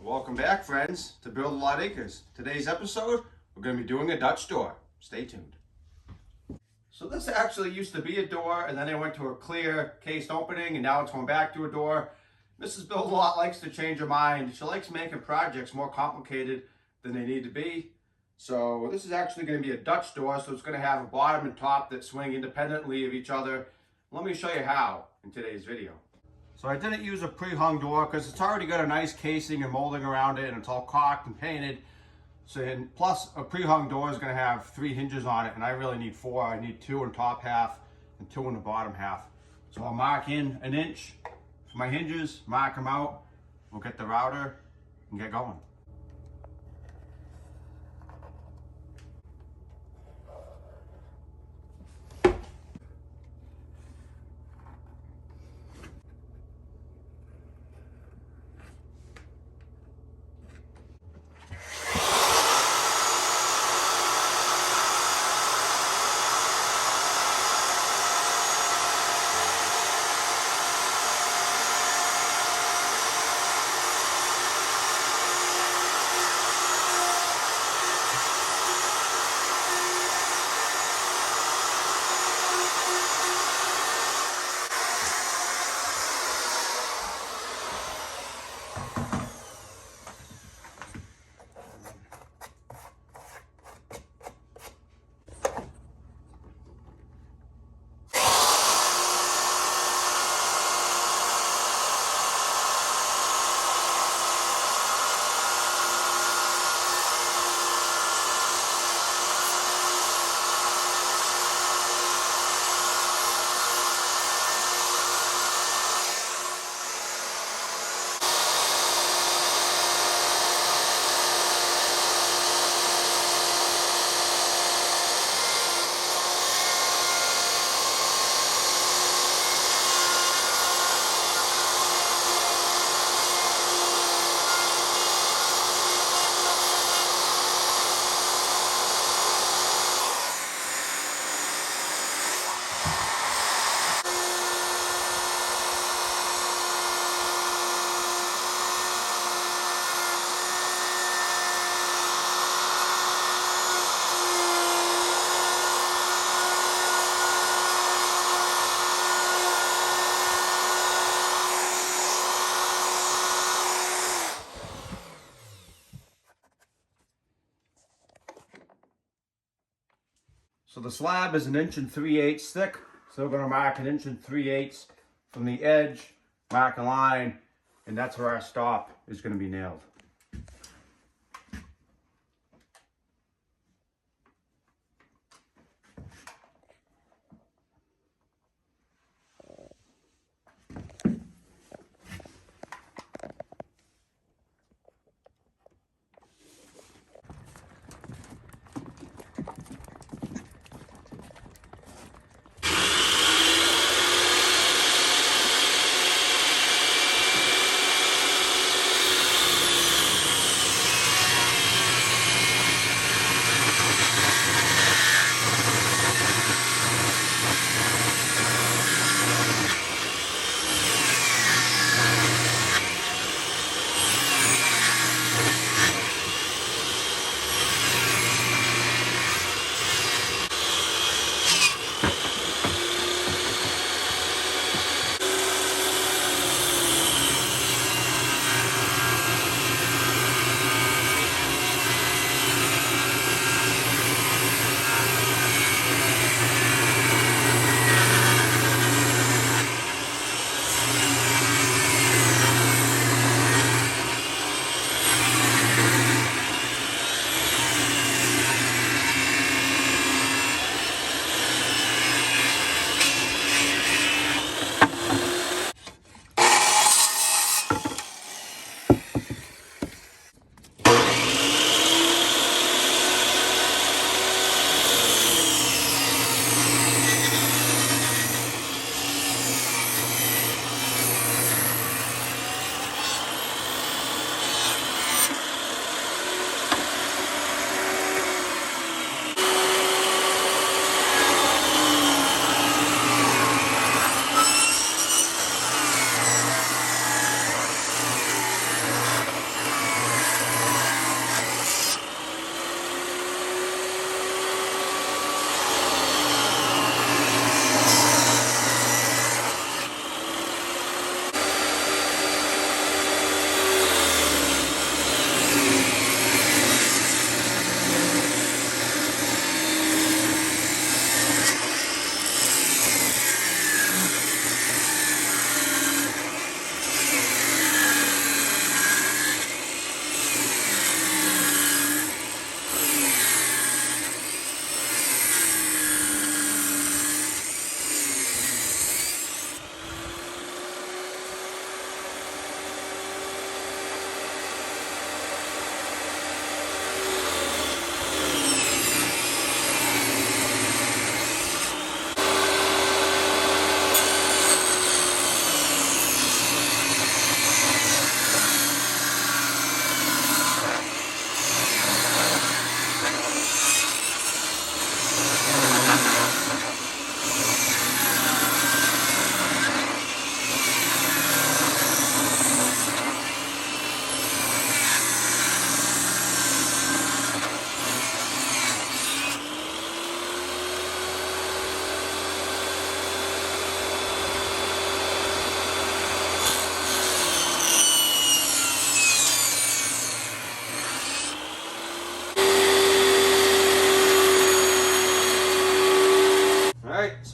Welcome back, friends, to Build a Lot Acres. Today's episode, we're going to be doing a Dutch door. Stay tuned. So this actually used to be a door, and then it went to a clear cased opening, and now it's going back to a door. Mrs. BuildALot likes to change her mind. She likes making projects more complicated than they need to be. So this is actually going to be a Dutch door, so it's going to have a bottom and top that swing independently of each other. Let me show you how in today's video. So I didn't use a pre-hung door because it's already got a nice casing and molding around it, and it's all caulked and painted. So, and plus a pre-hung door is going to have 3 hinges on it, and I really need 4. I need 2 in the top half and 2 in the bottom half. So I'll mark in 1 inch for my hinges, mark them out. We'll get the router and get going. So the slab is 1 3/8 inches thick, so we're going to mark 1 3/8 inches from the edge, mark a line, and that's where our stop is going to be nailed.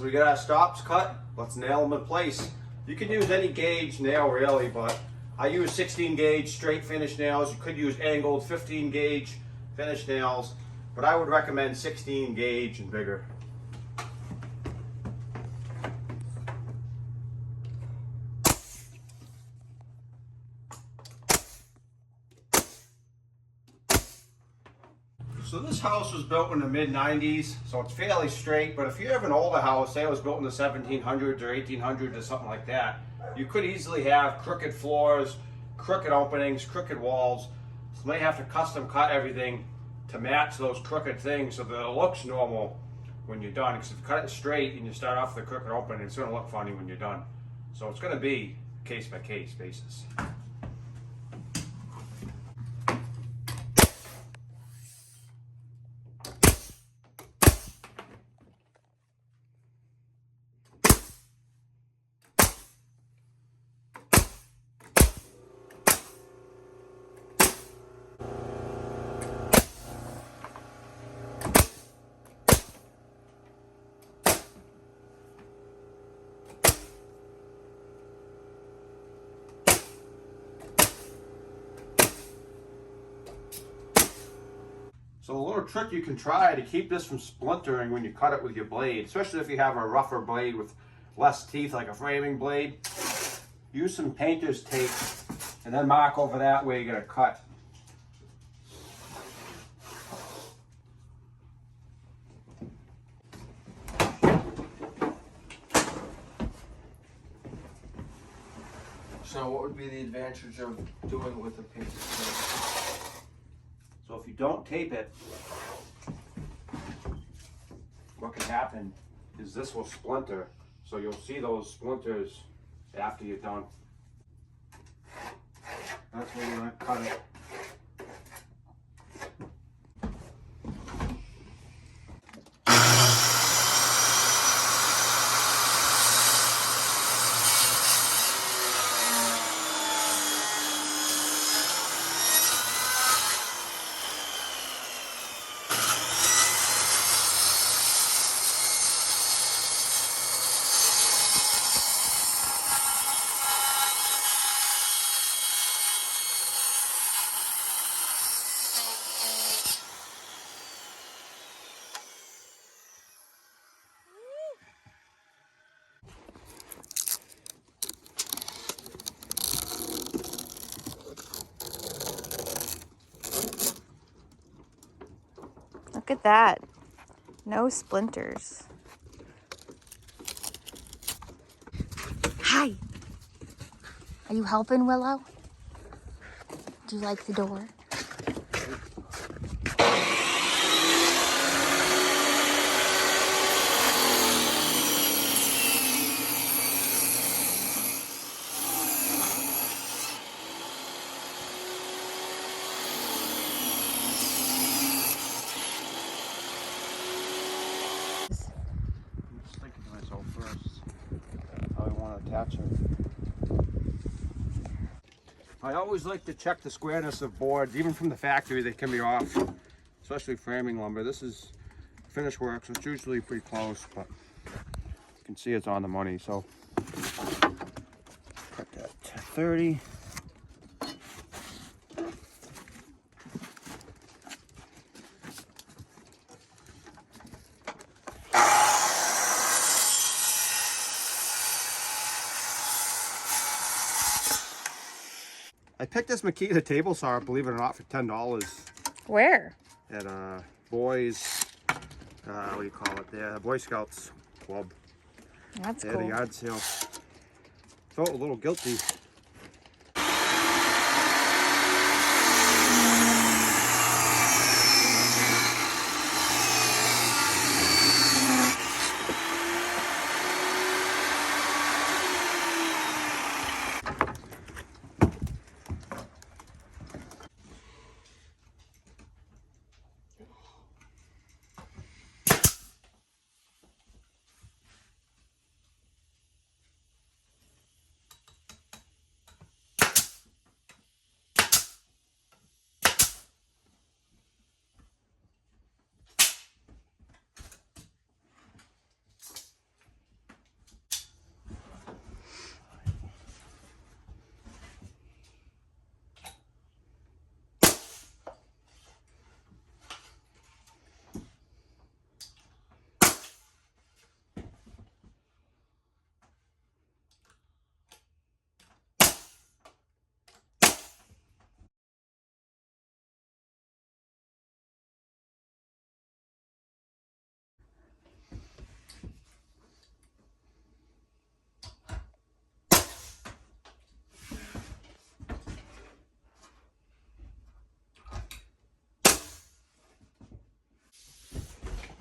we got our stops cut. Let's nail them in place. You can use any gauge nail really, but I use 16 gauge straight finish nails. You could use angled 15 gauge finish nails, but I would recommend 16 gauge and bigger. So this house was built in the mid-90s, so it's fairly straight, but if you have an older house, say it was built in the 1700s or 1800s or something like that, you could easily have crooked floors, crooked openings, crooked walls. So you may have to custom cut everything to match those crooked things so that it looks normal when you're done. Because if you cut it straight and you start off with a crooked opening, it's going to look funny when you're done. So it's going to be case-by-case basis. So a little trick you can try to keep this from splintering when you cut it with your blade, especially if you have a rougher blade with less teeth like a framing blade, use some painter's tape and then mark over that where you're going to cut. So what would be the advantage of doing it with a painter's tape? So if you don't tape it, what can happen is this will splinter. So you'll see those splinters after you're done. That's where you're going to cut it. Look at that. No splinters. Hi. Are you helping, Willow? Do you like the door? Attach it. I always like to check the squareness of boards, even from the factory. They can be off, especially framing lumber. This is finish work, so it's usually pretty close, but you can see it's on the money. So cut that to 30. I picked this Makita table saw, believe it or not, for $10. Where? At Boys, what do you call it there? Boy Scouts Club. That's They cool. had a yard sale. Felt a little guilty.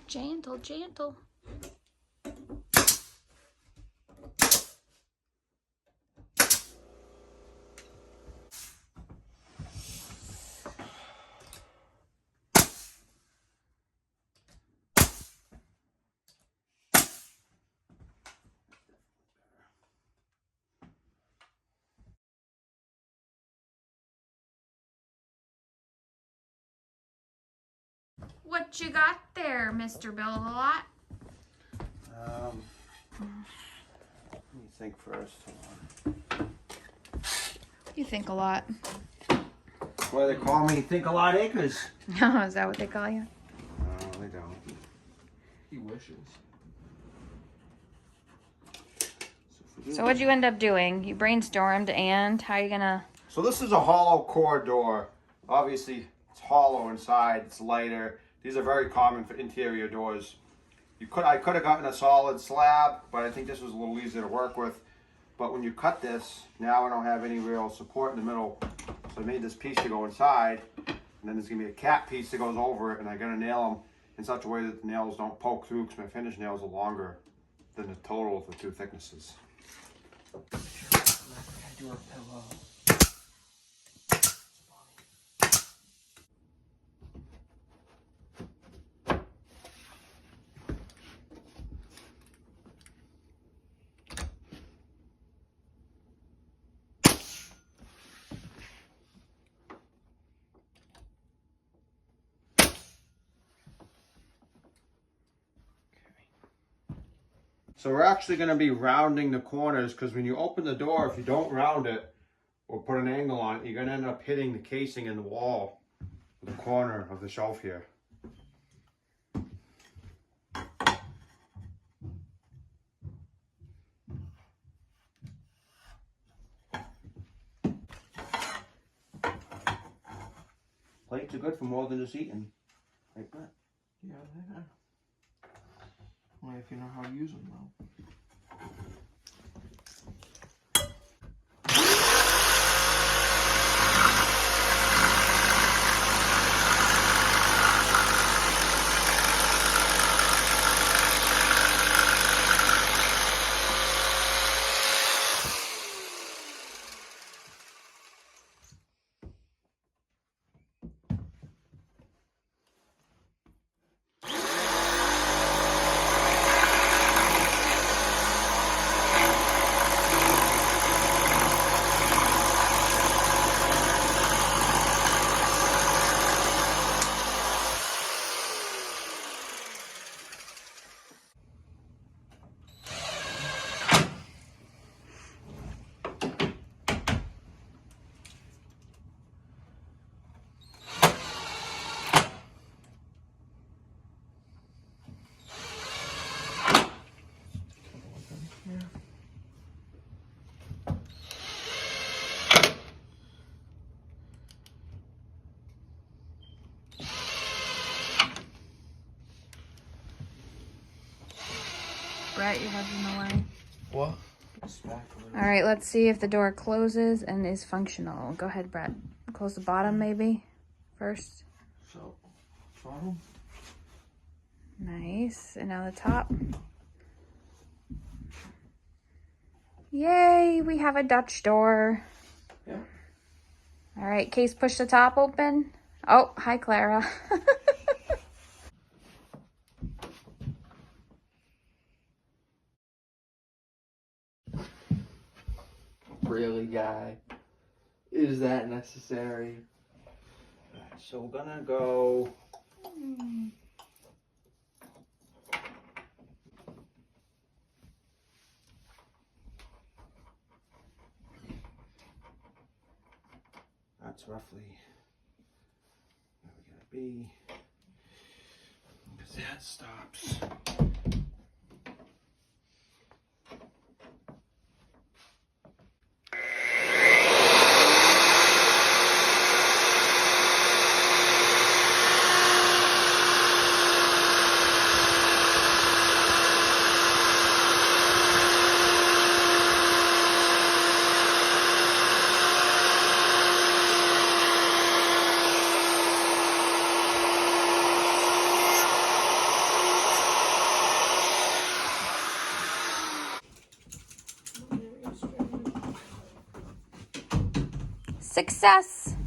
Gentle, gentle. What you got there, Mr. BuildALot? Let me think first. Hold on. You think a lot. Why they call me Think a Lot Acres? Oh, is that what they call you? No, they don't. He wishes. So what'd you end up doing? You brainstormed, and how you gonna... So this is a hollow core door. Obviously, it's hollow inside. It's lighter. These are very common for interior doors. I could have gotten a solid slab, but I think this was a little easier to work with. But when you cut this, now I don't have any real support in the middle. So I made this piece to go inside, and then there's gonna be a cap piece that goes over it, and I gotta nail them in such a way that the nails don't poke through, because my finish nails are longer than the total of the two thicknesses. I do a pillow. So we're actually going to be rounding the corners, because when you open the door, if you don't round it or put an angle on it, you're going to end up hitting the casing in the wall, the corner of the shelf here. Plates are good for more than just eating. Like that. Yeah, they are. Only if you know how to use them, though. Brett, you're in the way. What? All right, let's see if the door closes and is functional. Go ahead, Brett. Close the bottom maybe first. So, bottom. Nice. And now the top. Yay, we have a Dutch door. Yeah. All right, Case, push the top open. Oh, hi, Clara. Really, guy? Is that necessary? So we're gonna go. That's roughly where we're gonna be. Because that stops. Success!